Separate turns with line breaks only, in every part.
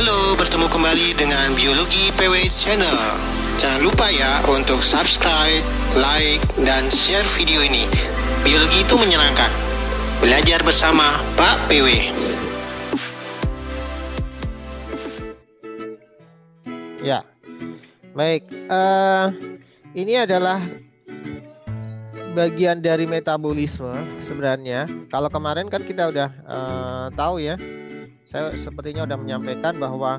Halo, bertemu kembali dengan Biologi PW Channel. Jangan lupa ya untuk subscribe, like, dan share video ini. Biologi itu menyenangkan. Belajar bersama Pak PW.
Ya, baik. Ini adalah bagian dari metabolisme sebenarnya. Kalau kemarin kan kita udah tahu ya. Saya sepertinya udah menyampaikan bahwa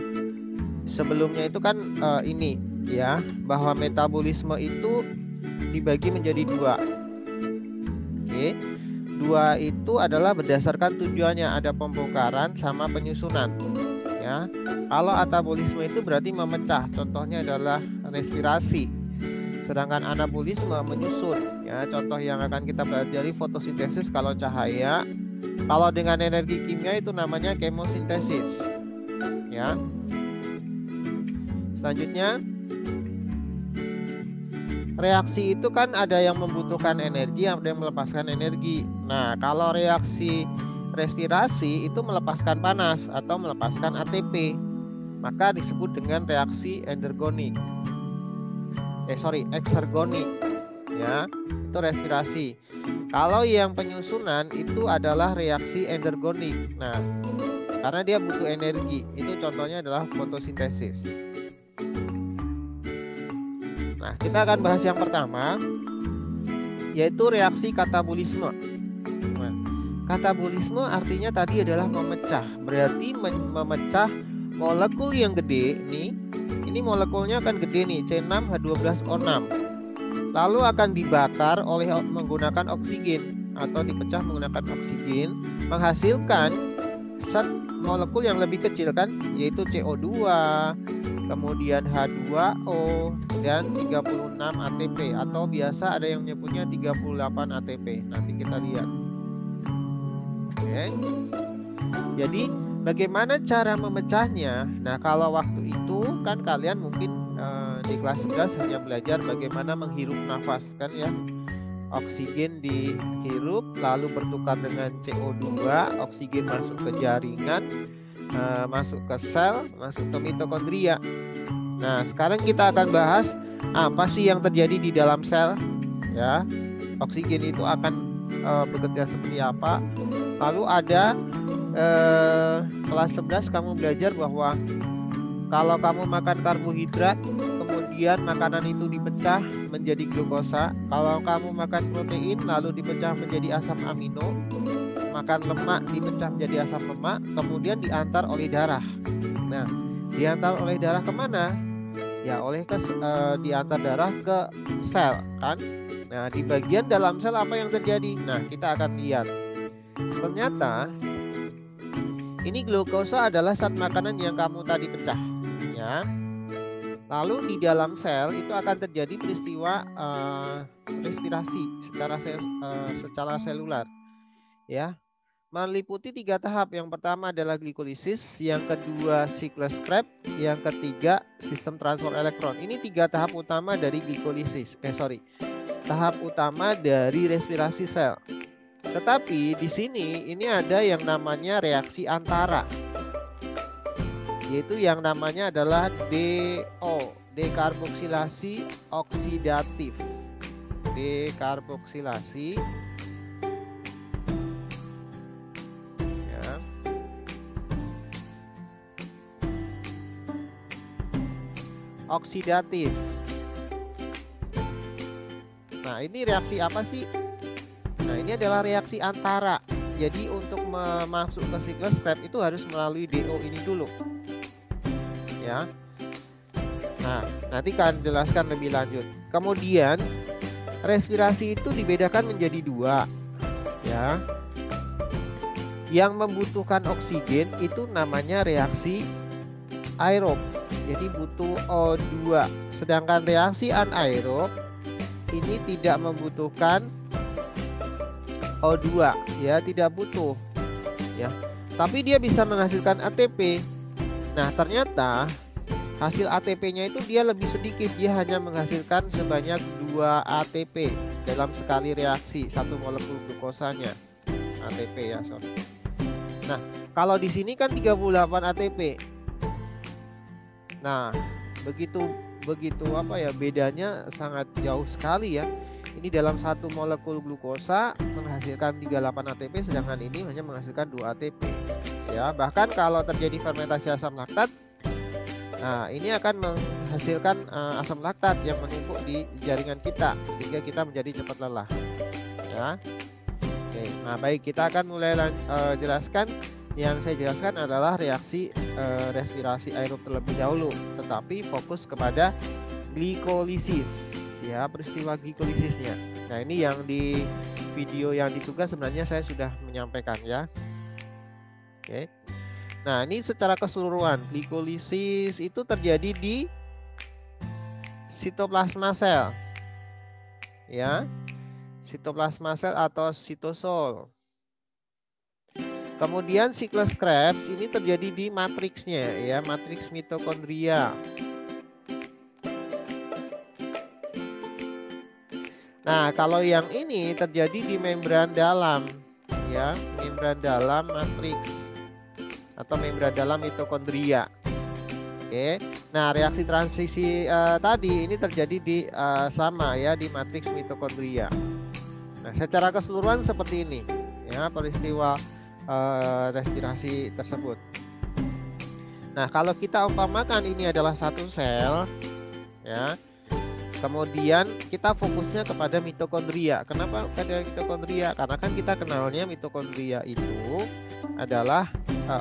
sebelumnya itu kan ini ya, bahwa metabolisme itu dibagi menjadi dua. Oke. Dua itu adalah berdasarkan tujuannya, ada pembongkaran sama penyusunan. Ya. Kalau atabolisme itu berarti memecah, contohnya adalah respirasi. Sedangkan anabolisme menyusun. Ya, contoh yang akan kita pelajari fotosintesis kalau cahaya. Kalau dengan energi kimia itu namanya kemosintesis. Ya. Selanjutnya, reaksi itu kan ada yang membutuhkan energi, ada yang melepaskan energi. Nah, kalau reaksi respirasi itu melepaskan panas atau melepaskan ATP, maka disebut dengan reaksi eksergonik. Ya, itu respirasi. Kalau yang penyusunan itu adalah reaksi endergonik. Nah, karena dia butuh energi, itu contohnya adalah fotosintesis. Nah, kita akan bahas yang pertama, yaitu reaksi katabolisme. Nah, katabolisme artinya tadi adalah memecah, berarti memecah molekul yang gede nih. Ini molekulnya akan gede nih, C6H12O6. Lalu akan dibakar oleh menggunakan oksigen atau dipecah menggunakan oksigen, menghasilkan zat molekul yang lebih kecil kan, yaitu CO2, kemudian H2O dan 36 ATP, atau biasa ada yang menyebutnya 38 ATP. Nanti kita lihat. Oke. Jadi bagaimana cara memecahnya? Nah, kalau waktu itu kan kalian mungkin di kelas 11 hanya belajar bagaimana menghirup nafas kan ya. Oksigen dihirup lalu bertukar dengan CO2, oksigen masuk ke jaringan, masuk ke sel, masuk ke mitokondria. Nah, sekarang kita akan bahas apa sih yang terjadi di dalam sel ya. Oksigen itu akan bekerja seperti apa. Lalu ada kelas 11 kamu belajar bahwa kalau kamu makan karbohidrat, kemudian makanan itu dipecah menjadi glukosa. Kalau kamu makan protein lalu dipecah menjadi asam amino, makan lemak dipecah menjadi asam lemak, kemudian diantar oleh darah. Nah, diantar oleh darah kemana? Ya, diantar darah ke sel kan. Nah, di bagian dalam sel apa yang terjadi? Nah, kita akan lihat. Ternyata ini glukosa adalah zat makanan yang kamu tadi pecah ya. Lalu di dalam sel itu akan terjadi peristiwa respirasi secara selular ya, meliputi 3 tahap. Yang pertama adalah glikolisis, yang kedua siklus Krebs, yang ketiga sistem transfer elektron. Ini 3 tahap utama dari tahap utama dari respirasi sel. Tetapi di sini ini ada yang namanya reaksi antara, yaitu yang namanya adalah DO, dekarboksilasi oksidatif. Dekarboksilasi ya. Oksidatif. Nah, ini reaksi apa sih? Nah, ini adalah reaksi antara. Jadi untuk masuk ke siklus Krebs itu harus melalui DO ini dulu. Ya. Nah, nanti akan jelaskan lebih lanjut. Kemudian respirasi itu dibedakan menjadi 2. Ya. Yang membutuhkan oksigen itu namanya reaksi aerob. Jadi butuh O2. Sedangkan reaksi anaerob ini tidak membutuhkan O2 ya, tidak butuh ya, tapi dia bisa menghasilkan ATP. Nah, ternyata hasil ATP-nya itu dia lebih sedikit, dia hanya menghasilkan sebanyak 2 ATP dalam sekali reaksi satu molekul glukosanya. ATP ya, sorry. Nah, kalau di sini kan 38 ATP. Nah, begitu apa ya, bedanya sangat jauh sekali ya. Ini dalam satu molekul glukosa menghasilkan 38 ATP, sedangkan ini hanya menghasilkan 2 ATP. Ya, bahkan kalau terjadi fermentasi asam laktat, nah ini akan menghasilkan asam laktat yang menumpuk di jaringan kita sehingga kita menjadi cepat lelah. Ya. Oke, nah baik, kita akan mulai jelaskan. Yang saya jelaskan adalah reaksi respirasi aerob terlebih dahulu, tetapi fokus kepada glikolisis, ya, peristiwa glikolisisnya. Nah ini yang di video yang ditugas sebenarnya saya sudah menyampaikan ya. Oke. Nah ini secara keseluruhan glikolisis itu terjadi di sitoplasma sel, ya, sitoplasma sel atau sitosol. Kemudian siklus Krebs ini terjadi di matriksnya, ya, matriks mitokondria. Nah, kalau yang ini terjadi di membran dalam, ya, membran dalam matriks atau membran dalam mitokondria. Oke. Nah, reaksi transisi tadi ini terjadi di sama ya di matriks mitokondria. Nah, secara keseluruhan seperti ini, ya, peristiwa respirasi tersebut. Nah, kalau kita umpamakan ini adalah satu sel, ya, kemudian kita fokusnya kepada mitokondria. Kenapa kepada mitokondria? Karena kan kita kenalnya mitokondria itu adalah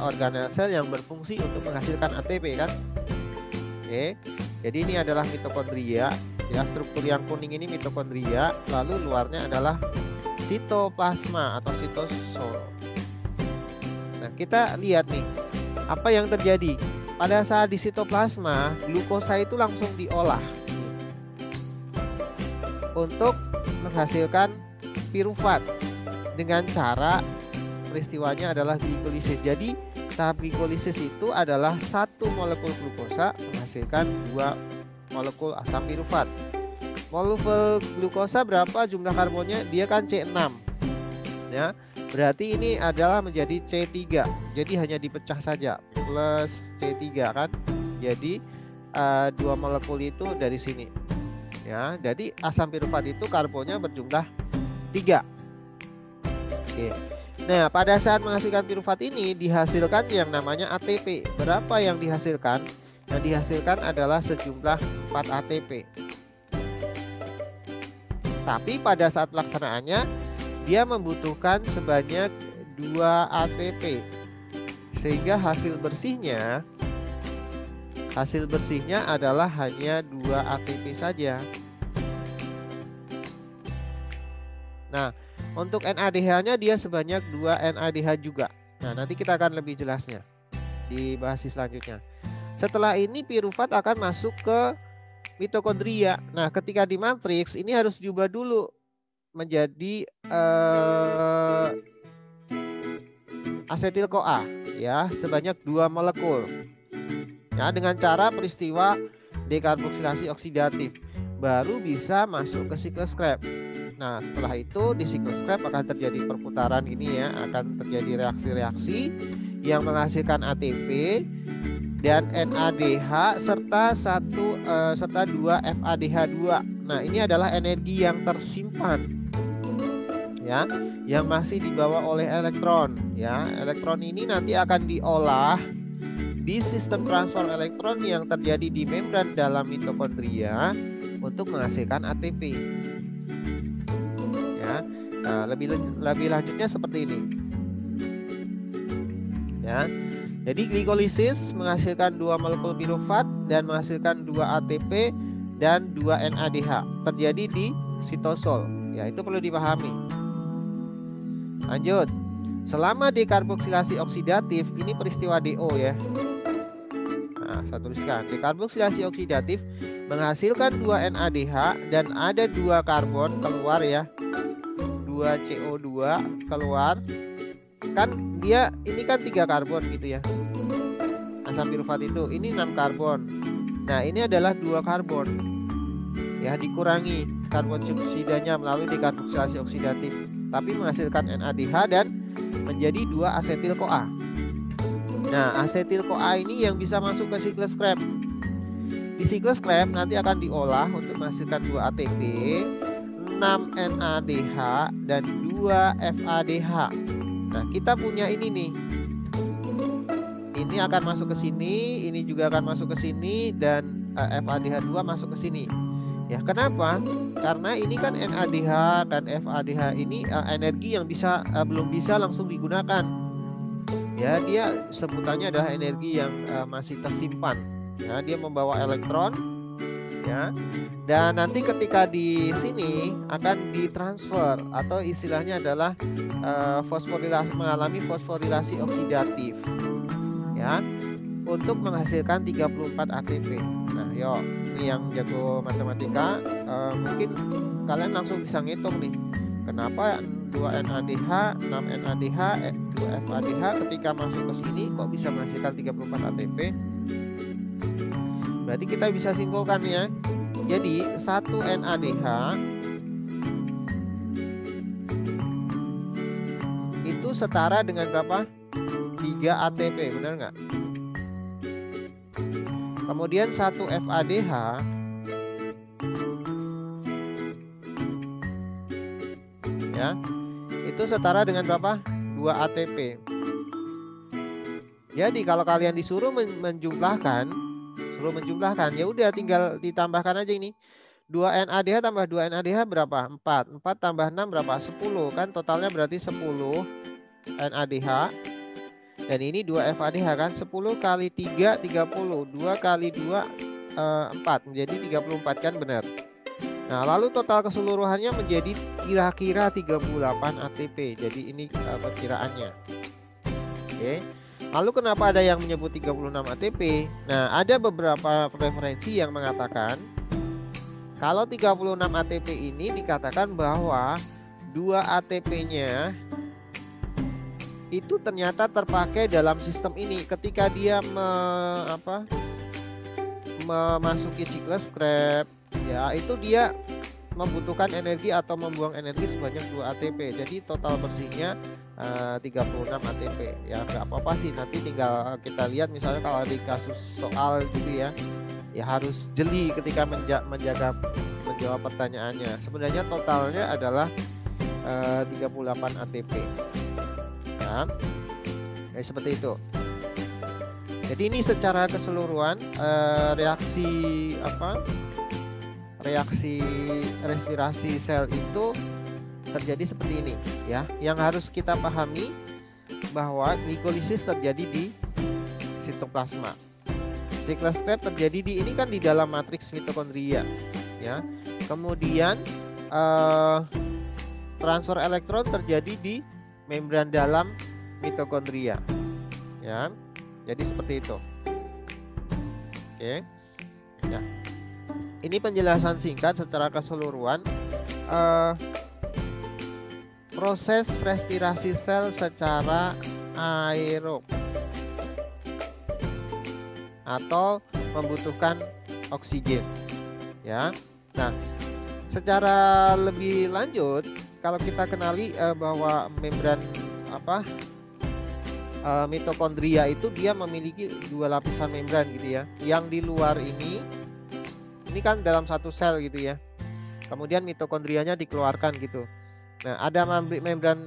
organel sel yang berfungsi untuk menghasilkan ATP kan. Oke, jadi ini adalah mitokondria, ya, struktur yang kuning ini mitokondria, lalu luarnya adalah sitoplasma atau sitosol. Nah, kita lihat nih, apa yang terjadi pada saat di sitoplasma, glukosa itu langsung diolah untuk menghasilkan pirufat dengan cara peristiwanya adalah glikolisis. Jadi tahap glikolisis itu adalah satu molekul glukosa menghasilkan 2 molekul asam pirufat. Molekul glukosa berapa jumlah karbonnya? Dia kan C6, ya. Berarti ini adalah menjadi C3. Jadi hanya dipecah saja plus C3 kan. Jadi 2 molekul itu dari sini. Ya, jadi asam pirufat itu karbonnya berjumlah 3. Oke. Nah, pada saat menghasilkan pirufat ini dihasilkan yang namanya ATP. Berapa yang dihasilkan? Yang dihasilkan adalah sejumlah 4 ATP. Tapi pada saat pelaksanaannya dia membutuhkan sebanyak 2 ATP, sehingga hasil bersihnya adalah hanya 2 ATP saja. Nah, untuk NADH-nya dia sebanyak 2 NADH juga. Nah, nanti kita akan lebih jelasnya di bahas selanjutnya. Setelah ini pirufat akan masuk ke mitokondria. Nah, ketika di matriks ini harus diubah dulu menjadi asetil-CoA, ya, sebanyak 2 molekul, ya, dengan cara peristiwa dekarboksilasi oksidatif baru bisa masuk ke siklus Krebs. Nah, setelah itu di siklus Krebs akan terjadi perputaran ini, ya, akan terjadi reaksi-reaksi yang menghasilkan ATP dan NADH serta 2 FADH2. Nah, ini adalah energi yang tersimpan, ya, yang masih dibawa oleh elektron, ya. Elektron ini nanti akan diolah di sistem transfer elektron yang terjadi di membran dalam mitokondria untuk menghasilkan ATP. Ya. Nah, lebih lanjutnya seperti ini. Ya. Jadi glikolisis menghasilkan 2 molekul pirufat dan menghasilkan 2 ATP dan 2 NADH. Terjadi di sitosol. Ya, itu perlu dipahami. Lanjut. Selama dekarboksilasi oksidatif, ini peristiwa DO, ya. Nah, saya tuliskan. Dekarboksilasi oksidatif menghasilkan 2 NADH dan ada 2 karbon keluar, ya. 2 CO2 keluar. Kan dia ini kan 3 karbon gitu, ya. Asam pirufat itu ini 6 karbon. Nah, ini adalah 2 karbon. Ya, dikurangi karbon subsidanya melalui dekarboksilasi oksidatif, tapi menghasilkan NADH dan menjadi 2 asetil-CoA. Nah, asetil-CoA ini yang bisa masuk ke siklus Krebs. Di siklus Krebs nanti akan diolah untuk menghasilkan 2 ATP, 6 NADH dan 2 FADH. Nah, kita punya ini nih. Ini akan masuk ke sini, ini juga akan masuk ke sini, dan FADH2 masuk ke sini. Ya, kenapa? Karena ini kan NADH dan FADH ini energi yang belum bisa langsung digunakan. Ya, dia sebutannya adalah energi yang masih tersimpan. Ya, dia membawa elektron. Ya, dan nanti ketika di sini akan ditransfer atau istilahnya adalah mengalami fosforilasi oksidatif. Ya, untuk menghasilkan 34 ATP. Nah, yuk, ini yang jago matematika, mungkin kalian langsung bisa ngitung nih. Kenapa 2 NADH, 6 NADH, 2 FADH ketika masuk ke sini kok bisa menghasilkan 34 ATP? Berarti kita bisa simpulkan ya. Jadi 1 NADH itu setara dengan berapa? 3 ATP, benar nggak? Kemudian 1 FADH ya, itu setara dengan berapa? 2 ATP. Jadi kalau kalian disuruh menjumlahkan, ya udah tinggal ditambahkan aja ini. 2 NADH tambah 2 NADH berapa? 4. 4 tambah 6 berapa? 10 kan, totalnya berarti 10 NADH. Dan ini 2 FADH kan, 10 kali 3 30, 2 kali 2 4 menjadi 34 kan, benar. Nah, lalu total keseluruhannya menjadi kira-kira 38 ATP. Jadi ini perkiraannya. Oke. Lalu kenapa ada yang menyebut 36 ATP? Nah, ada beberapa referensi yang mengatakan kalau 36 ATP ini dikatakan bahwa 2 ATP-nya itu ternyata terpakai dalam sistem ini ketika dia memasuki siklus Krebs. Ya, itu dia membutuhkan energi atau membuang energi sebanyak 2 ATP. Jadi total bersihnya 36 ATP. Ya, nggak apa-apa sih, nanti tinggal kita lihat misalnya kalau di kasus soal gitu ya. Ya harus jeli ketika menjawab pertanyaannya. Sebenarnya totalnya adalah 38 ATP. Ya. Kayak seperti itu. Jadi ini secara keseluruhan reaksi respirasi sel itu terjadi seperti ini ya. Yang harus kita pahami bahwa glikolisis terjadi di sitoplasma. Siklus Krebs terjadi ini kan di dalam matriks mitokondria ya. Kemudian transfer elektron terjadi di membran dalam mitokondria ya. Jadi seperti itu. Oke. Ya. Ini penjelasan singkat secara keseluruhan proses respirasi sel secara aerob atau membutuhkan oksigen ya. Nah, secara lebih lanjut kalau kita kenali bahwa membran mitokondria itu dia memiliki 2 lapisan membran gitu ya. Yang di luar ini kan dalam satu sel gitu ya. Kemudian mitokondrianya dikeluarkan gitu. Nah, ada membran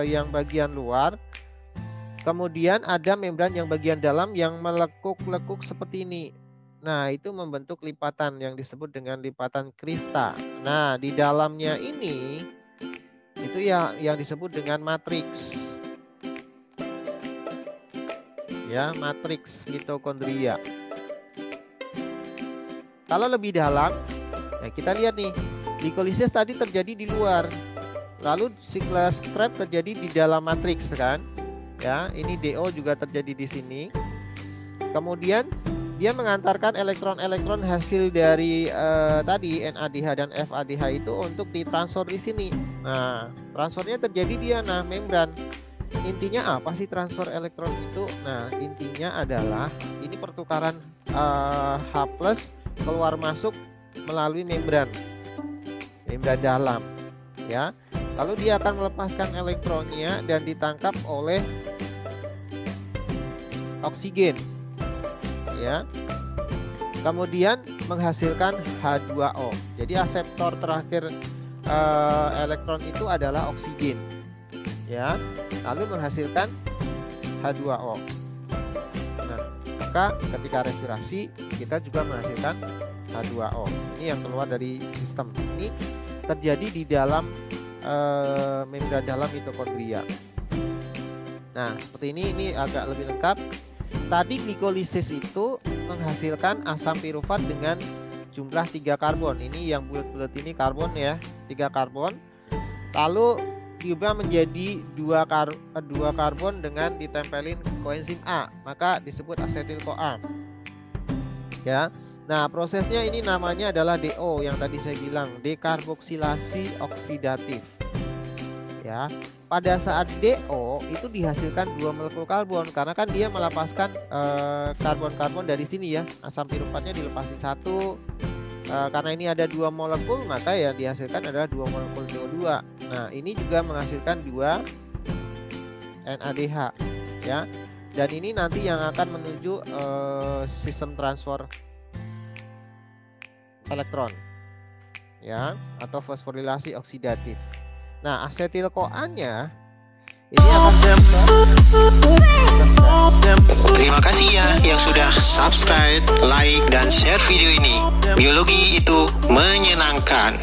yang bagian luar. Kemudian ada membran yang bagian dalam yang melekuk-lekuk seperti ini. Nah, itu membentuk lipatan yang disebut dengan lipatan krista. Nah, di dalamnya ini itu ya yang disebut dengan matriks. Ya, matriks mitokondria. Kalau lebih dalam, ya kita lihat nih, glikolisis tadi terjadi di luar. Lalu siklus Krebs terjadi di dalam matriks kan? Ya, ini DO juga terjadi di sini. Kemudian dia mengantarkan elektron-elektron hasil dari tadi NADH dan FADH itu untuk ditransfer di sini. Nah, transfernya terjadi di membran. Intinya apa sih transfer elektron itu? Nah, intinya adalah ini pertukaran H+ keluar masuk melalui membran dalam ya. Lalu dia akan melepaskan elektronnya dan ditangkap oleh oksigen ya. kemudian menghasilkan H2O. Jadi aseptor terakhir elektron itu adalah oksigen, ya, lalu menghasilkan H2O. Nah, maka ketika respirasi kita juga menghasilkan H2O. Ini yang keluar dari sistem. Ini terjadi di dalam membran dalam mitokondria. Nah, seperti ini agak lebih lengkap. Tadi glikolisis itu menghasilkan asam pirufat dengan jumlah 3 karbon. Ini yang bulat-bulat ini karbon ya, 3 karbon. Lalu diubah menjadi 2 karbon dengan ditempelin koenzim A, maka disebut asetil-CoA. Ya. Nah, prosesnya ini namanya adalah DO yang tadi saya bilang, dekarboksilasi oksidatif. Ya. Pada saat DO itu dihasilkan 2 molekul karbon karena kan dia melepaskan karbon-karbon dari sini ya. Asam piruvatnya dilepasin 1. Karena ini ada 2 molekul, maka yang dihasilkan adalah 2 molekul CO2. Nah, ini juga menghasilkan 2 NADH ya. Dan ini nanti yang akan menuju sistem transfer elektron ya, atau fosforilasi oksidatif. Nah, asetil-CoA-nya ini akan
Terima kasih ya yang sudah subscribe, like, dan share video ini. Biologi itu menyenangkan.